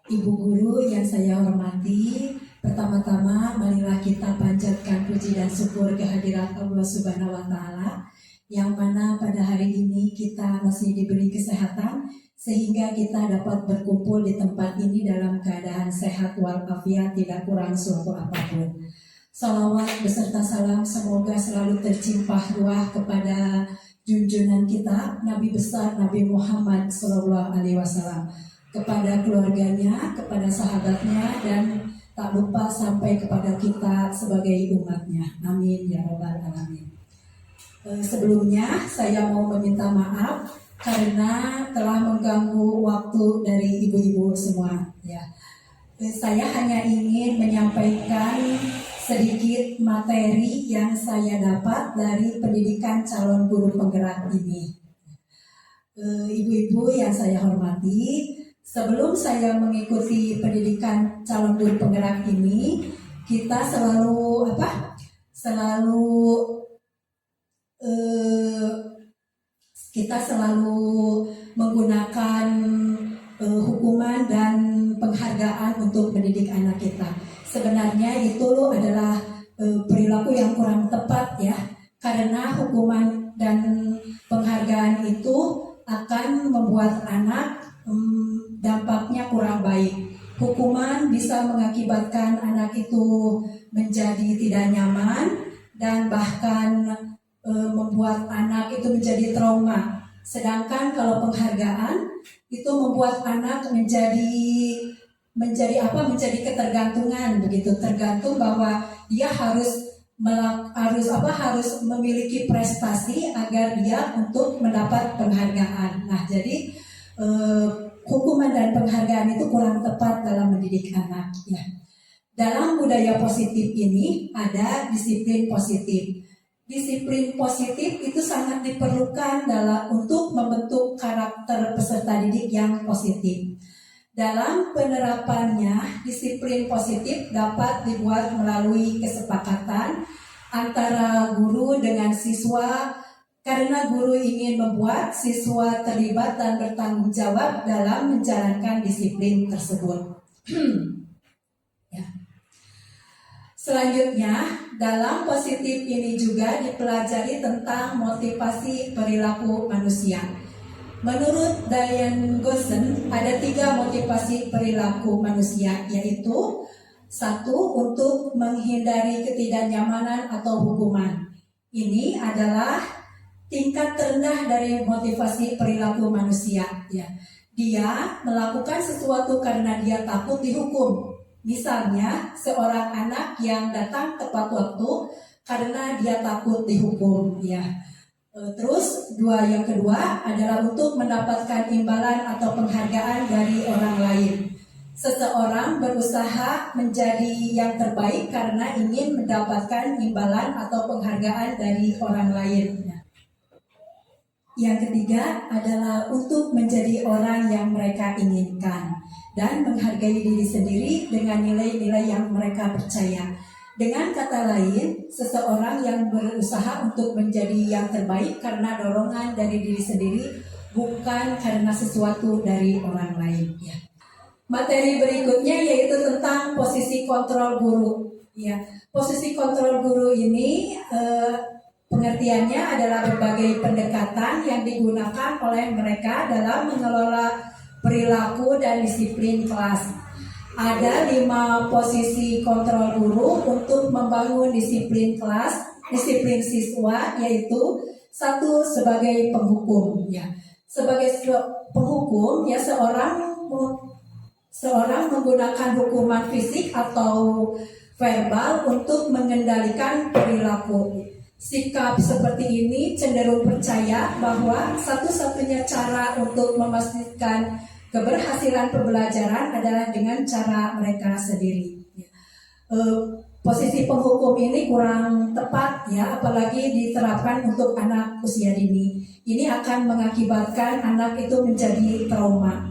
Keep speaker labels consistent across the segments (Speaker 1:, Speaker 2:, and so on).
Speaker 1: Ibu guru yang saya hormati, pertama-tama marilah kita panjatkan puji dan syukur kehadirat Allah Subhanahu wa Ta'ala, yang mana pada hari ini kita masih diberi kesehatan sehingga kita dapat berkumpul di tempat ini dalam keadaan sehat walafiat, tidak kurang suatu apapun. Salawat beserta salam semoga selalu tercimpah ruah kepada junjungan kita Nabi besar Nabi Muhammad SAW, kepada keluarganya, kepada sahabatnya, dan tak lupa sampai kepada kita sebagai umatnya. Amin ya rabbal alamin. Sebelumnya saya mau meminta maaf karena telah mengganggu waktu dari ibu-ibu semua. Ya, saya hanya ingin menyampaikan sedikit materi yang saya dapat dari pendidikan calon guru penggerak ini. Ibu-ibu yang saya hormati, sebelum saya mengikuti pendidikan calon guru penggerak ini, kita selalu menggunakan hukuman dan penghargaan untuk mendidik anak kita. Sebenarnya itu adalah perilaku yang kurang tepat ya, karena hukuman dan penghargaan itu akan membuat anak dampaknya kurang baik. Hukuman bisa mengakibatkan anak itu menjadi tidak nyaman dan bahkan membuat anak itu menjadi trauma. Sedangkan kalau penghargaan itu membuat anak menjadi ketergantungan begitu, tergantung bahwa dia harus memiliki prestasi agar dia untuk mendapat penghargaan. Nah, jadi hukuman dan penghargaan itu kurang tepat dalam mendidik anak ya. Dalam budaya positif ini ada disiplin positif. Disiplin positif itu sangat diperlukan untuk membentuk karakter peserta didik yang positif. Dalam penerapannya, disiplin positif dapat dibuat melalui kesepakatan antara guru dengan siswa, karena guru ingin membuat siswa terlibat dan bertanggung jawab dalam menjalankan disiplin tersebut. Ya. Selanjutnya, dalam positif ini juga dipelajari tentang motivasi perilaku manusia. Menurut Diane Gossen, ada 3 motivasi perilaku manusia, yaitu 1. Untuk menghindari ketidaknyamanan atau hukuman. Ini adalah tingkat terendah dari motivasi perilaku manusia ya. Dia melakukan sesuatu karena dia takut dihukum. Misalnya seorang anak yang datang tepat waktu karena dia takut dihukum ya. Terus yang kedua adalah untuk mendapatkan imbalan atau penghargaan dari orang lain. Seseorang berusaha menjadi yang terbaik karena ingin mendapatkan imbalan atau penghargaan dari orang lain. Yang ketiga adalah untuk menjadi orang yang mereka inginkan dan menghargai diri sendiri dengan nilai-nilai yang mereka percaya. Dengan kata lain, seseorang yang berusaha untuk menjadi yang terbaik karena dorongan dari diri sendiri, bukan karena sesuatu dari orang lain. Ya. Materi berikutnya yaitu tentang posisi kontrol guru. Ya, posisi kontrol guru ini pengertiannya adalah berbagai pendekatan yang digunakan oleh mereka dalam mengelola perilaku dan disiplin kelas. Ada 5 posisi kontrol guru untuk membangun disiplin kelas, disiplin siswa, yaitu 1 sebagai penghukum. Ya, sebagai penghukum ya seorang menggunakan hukuman fisik atau verbal untuk mengendalikan perilaku. Sikap seperti ini cenderung percaya bahwa satu-satunya cara untuk memastikan keberhasilan pembelajaran adalah dengan cara mereka sendiri. Posisi penghukum ini kurang tepat ya, apalagi diterapkan untuk anak usia dini. Ini akan mengakibatkan anak itu menjadi trauma.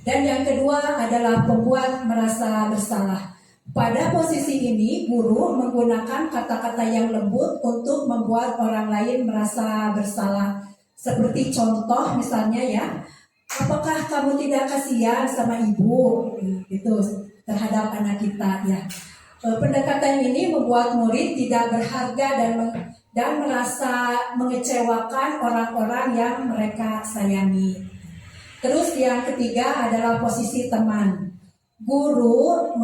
Speaker 1: Dan yang kedua adalah pembuat merasa bersalah. Pada posisi ini, guru menggunakan kata-kata yang lembut untuk membuat orang lain merasa bersalah. Seperti contoh misalnya ya, apakah kamu tidak kasihan sama ibu? Itu terhadap anak kita ya. Pendekatan ini membuat murid tidak berharga dan merasa mengecewakan orang-orang yang mereka sayangi. Terus yang ketiga adalah posisi teman. Guru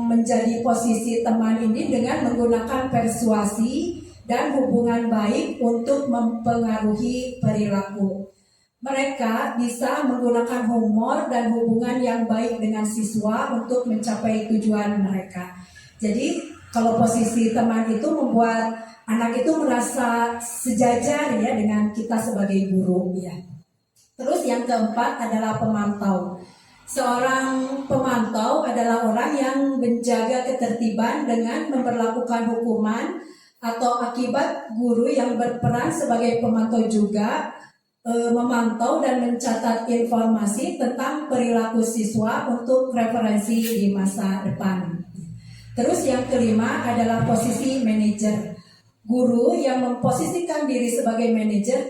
Speaker 1: menjadi posisi teman ini dengan menggunakan persuasi dan hubungan baik untuk mempengaruhi perilaku. Mereka bisa menggunakan humor dan hubungan yang baik dengan siswa untuk mencapai tujuan mereka. Jadi kalau posisi teman itu membuat anak itu merasa sejajar ya dengan kita sebagai guru ya. Terus yang keempat adalah pemantau. Seorang pemantau adalah orang yang menjaga ketertiban dengan memperlakukan hukuman atau akibat. Guru yang berperan sebagai pemantau juga memantau dan mencatat informasi tentang perilaku siswa untuk referensi di masa depan. Terus yang kelima adalah posisi manajer. Guru yang memposisikan diri sebagai manajer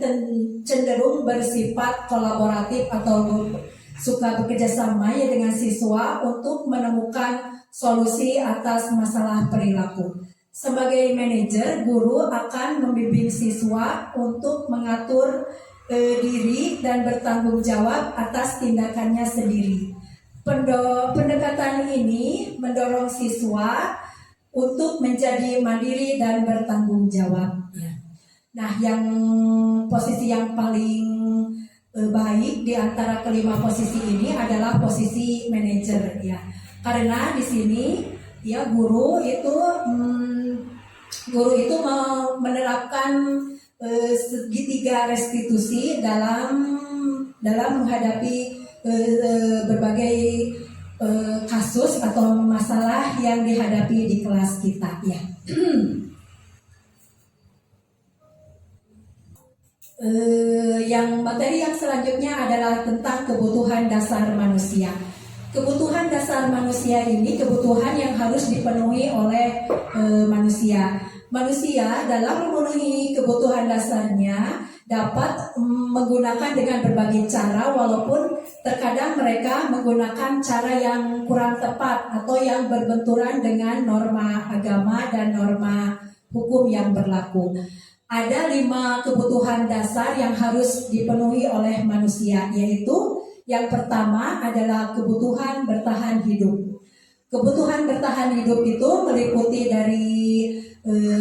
Speaker 1: cenderung bersifat kolaboratif atau suka bekerja sama ya dengan siswa untuk menemukan solusi atas masalah perilaku. Sebagai manajer, guru akan membimbing siswa untuk mengatur diri dan bertanggung jawab atas tindakannya sendiri. Pendekatan ini mendorong siswa untuk menjadi mandiri dan bertanggung jawab. Nah, yang posisi yang paling baik di antara kelima posisi ini adalah posisi manajer ya. Karena di sini ya guru itu menerapkan segitiga restitusi dalam menghadapi berbagai kasus atau masalah yang dihadapi di kelas kita ya. Yang materi yang selanjutnya adalah tentang kebutuhan dasar manusia. Kebutuhan dasar manusia ini kebutuhan yang harus dipenuhi oleh manusia. Manusia dalam memenuhi kebutuhan dasarnya dapat menggunakan dengan berbagai cara, walaupun terkadang mereka menggunakan cara yang kurang tepat atau yang berbenturan dengan norma agama dan norma hukum yang berlaku. Ada 5 kebutuhan dasar yang harus dipenuhi oleh manusia, yaitu yang pertama adalah kebutuhan bertahan hidup. Kebutuhan bertahan hidup itu meliputi dari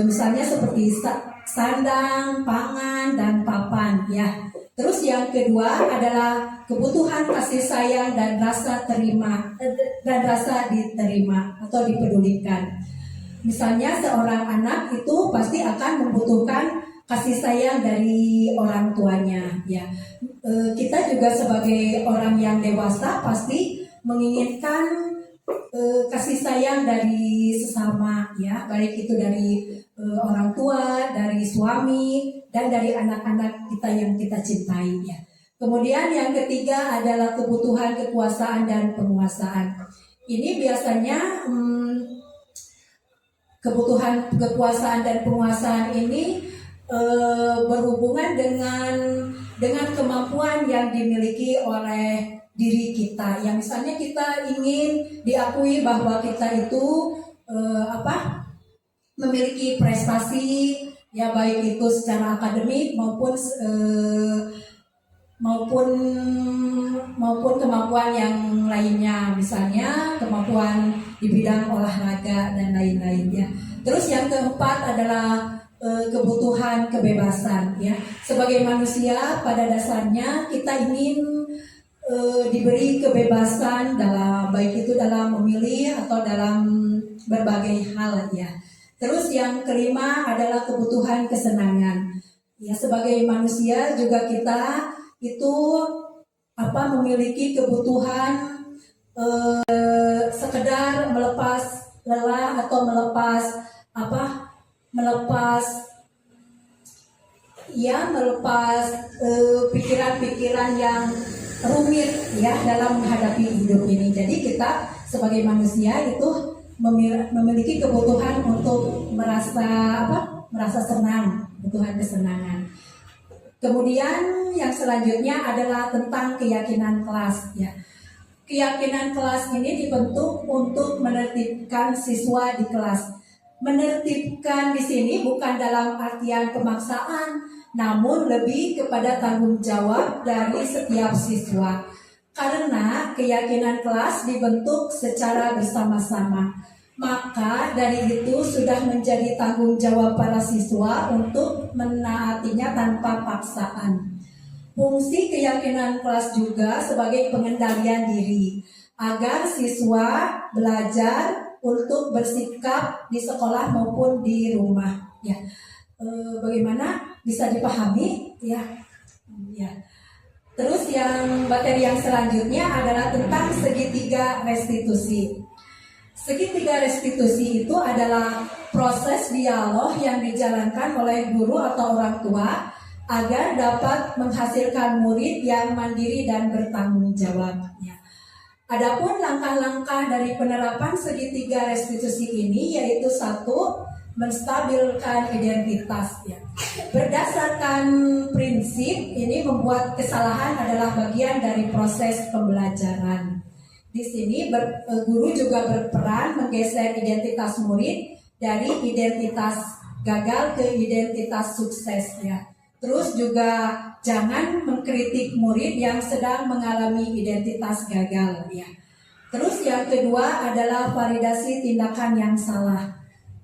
Speaker 1: misalnya seperti sandang, pangan, dan papan ya. Terus yang kedua adalah kebutuhan kasih sayang dan rasa diterima atau dipedulikan. Misalnya seorang anak itu pasti akan membutuhkan kasih sayang dari orang tuanya ya. Kita juga sebagai orang yang dewasa pasti menginginkan kasih sayang dari sesama ya, baik itu dari orang tua, dari suami, dan dari anak-anak kita yang kita cintai ya. Kemudian yang ketiga adalah kebutuhan kekuasaan dan penguasaan. Ini biasanya kebutuhan kekuasaan dan penguasaan ini berhubungan dengan kemampuan yang dimiliki oleh diri kita. Yang misalnya kita ingin diakui bahwa kita itu memiliki prestasi ya, baik itu secara akademik maupun maupun maupun kemampuan yang lainnya, misalnya kemampuan di bidang olahraga dan lain-lain ya. Terus yang keempat adalah kebutuhan kebebasan ya. Sebagai manusia pada dasarnya kita ingin diberi kebebasan dalam baik itu dalam memilih atau dalam berbagai hal ya. Terus yang kelima adalah kebutuhan kesenangan. Ya, sebagai manusia juga kita itu memiliki kebutuhan sekedar melepas lelah atau melepas pikiran-pikiran yang rumit ya dalam menghadapi hidup ini. Jadi kita sebagai manusia itu memiliki kebutuhan untuk merasa senang, kebutuhan kesenangan. Kemudian yang selanjutnya adalah tentang keyakinan kelas ya. Keyakinan kelas ini dibentuk untuk menertibkan siswa di kelas. Menertibkan di sini bukan dalam artian pemaksaan, namun lebih kepada tanggung jawab dari setiap siswa. Karena keyakinan kelas dibentuk secara bersama-sama, maka dari itu sudah menjadi tanggung jawab para siswa untuk menaatinya tanpa paksaan. Fungsi keyakinan kelas juga sebagai pengendalian diri, agar siswa belajar untuk bersikap di sekolah maupun di rumah. Ya, bagaimana bisa dipahami? Ya. Terus materi yang selanjutnya adalah tentang segitiga restitusi. Segitiga restitusi itu adalah proses dialog yang dijalankan oleh guru atau orang tua agar dapat menghasilkan murid yang mandiri dan bertanggung jawab. Ya. Adapun langkah-langkah dari penerapan segitiga restitusi ini yaitu satu, menstabilkan identitas ya. Berdasarkan prinsip ini membuat kesalahan adalah bagian dari proses pembelajaran. Di sini guru juga berperan menggeser identitas murid dari identitas gagal ke identitas sukses ya. Terus juga jangan mengkritik murid yang sedang mengalami identitas gagal ya. Terus yang kedua adalah validasi tindakan yang salah.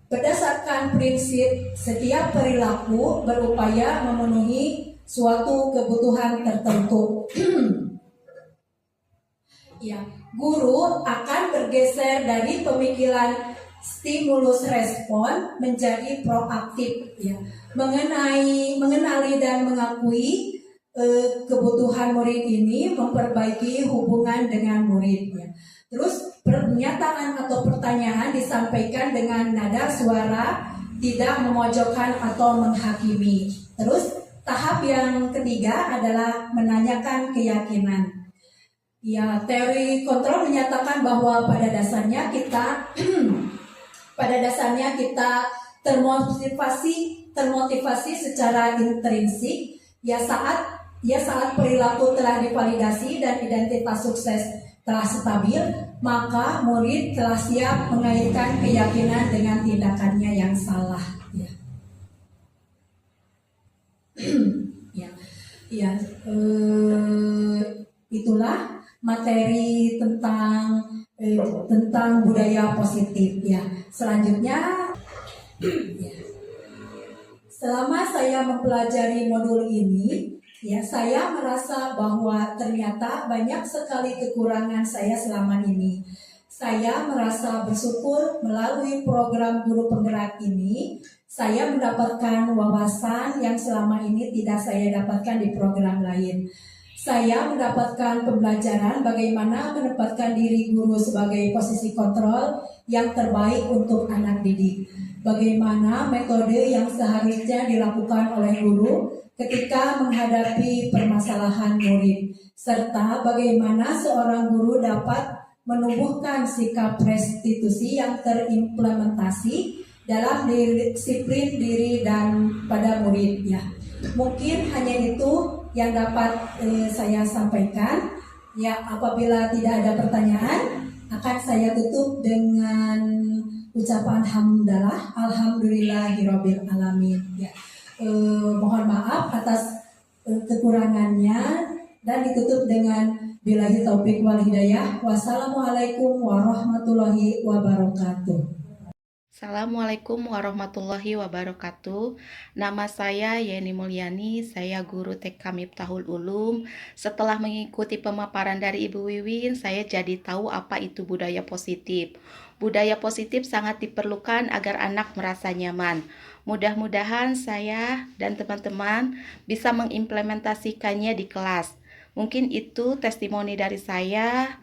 Speaker 1: Berdasarkan prinsip setiap perilaku berupaya memenuhi suatu kebutuhan tertentu. Ya, guru akan bergeser dari pemikiran stimulus respon menjadi proaktif ya. Mengenali dan mengakui kebutuhan murid ini, memperbaiki hubungan dengan murid ya. Terus pernyataan atau pertanyaan disampaikan dengan nada suara tidak memojokkan atau menghakimi. Terus tahap yang ketiga adalah menanyakan keyakinan. Ya, teori kontrol menyatakan bahwa pada dasarnya kita termotivasi secara intrinsik ya saat perilaku telah divalidasi dan identitas sukses telah stabil, maka murid telah siap mengaitkan keyakinan dengan tindakannya yang salah ya. Itulah materi tentang budaya positif ya. Selanjutnya ya. Selama saya mempelajari modul ini ya, saya merasa bahwa ternyata banyak sekali kekurangan saya selama ini. Saya merasa bersyukur melalui program guru penggerak ini saya mendapatkan wawasan yang selama ini tidak saya dapatkan di program lain. Saya mendapatkan pembelajaran bagaimana menempatkan diri guru sebagai posisi kontrol yang terbaik untuk anak didik. Bagaimana metode yang seharusnya dilakukan oleh guru ketika menghadapi permasalahan murid. Serta bagaimana seorang guru dapat menumbuhkan sikap restitusi yang terimplementasi dalam disiplin diri dan pada murid ya. Mungkin hanya itu yang dapat saya sampaikan ya. Apabila tidak ada pertanyaan, akan saya tutup dengan ucapan hamdalah, alhamdulillahirabbil alamin ya. Mohon maaf atas kekurangannya dan ditutup dengan billahi taufik wal hidayah. Wassalamualaikum warahmatullahi wabarakatuh.
Speaker 2: Assalamualaikum warahmatullahi wabarakatuh. Nama saya Yeni Mulyani, saya guru TK Miftahul Ulum. Setelah mengikuti pemaparan dari Ibu Wiwin, saya jadi tahu apa itu budaya positif. Budaya positif sangat diperlukan agar anak merasa nyaman. Mudah-mudahan saya dan teman-teman bisa mengimplementasikannya di kelas. Mungkin itu testimoni dari saya.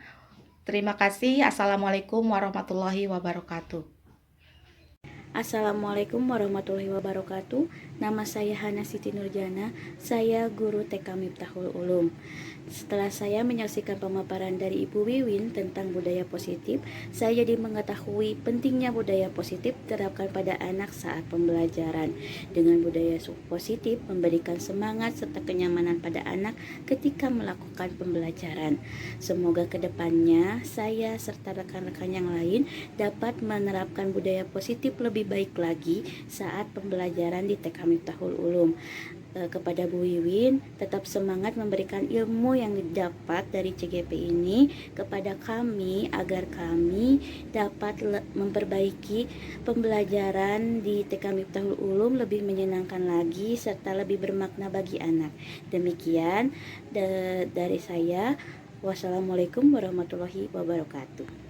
Speaker 2: Terima kasih. Assalamualaikum warahmatullahi wabarakatuh.
Speaker 3: Assalamualaikum warahmatullahi wabarakatuh. Nama saya Hana Siti Nurjana, saya guru TK Miftahul Ulum. Setelah saya menyaksikan pemaparan dari Ibu Wiwin tentang budaya positif, saya jadi mengetahui pentingnya budaya positif diterapkan pada anak saat pembelajaran. Dengan budaya positif memberikan semangat serta kenyamanan pada anak ketika melakukan pembelajaran. Semoga kedepannya saya serta rekan-rekan yang lain dapat menerapkan budaya positif lebih baik lagi saat pembelajaran di TK Miftahul Ulum. Kepada Bu Wiwin, tetap semangat memberikan ilmu yang didapat dari CGP ini kepada kami agar kami dapat memperbaiki pembelajaran di TK Miftahul Ulum lebih menyenangkan lagi serta lebih bermakna bagi anak. Demikian dari saya. Wassalamualaikum warahmatullahi wabarakatuh.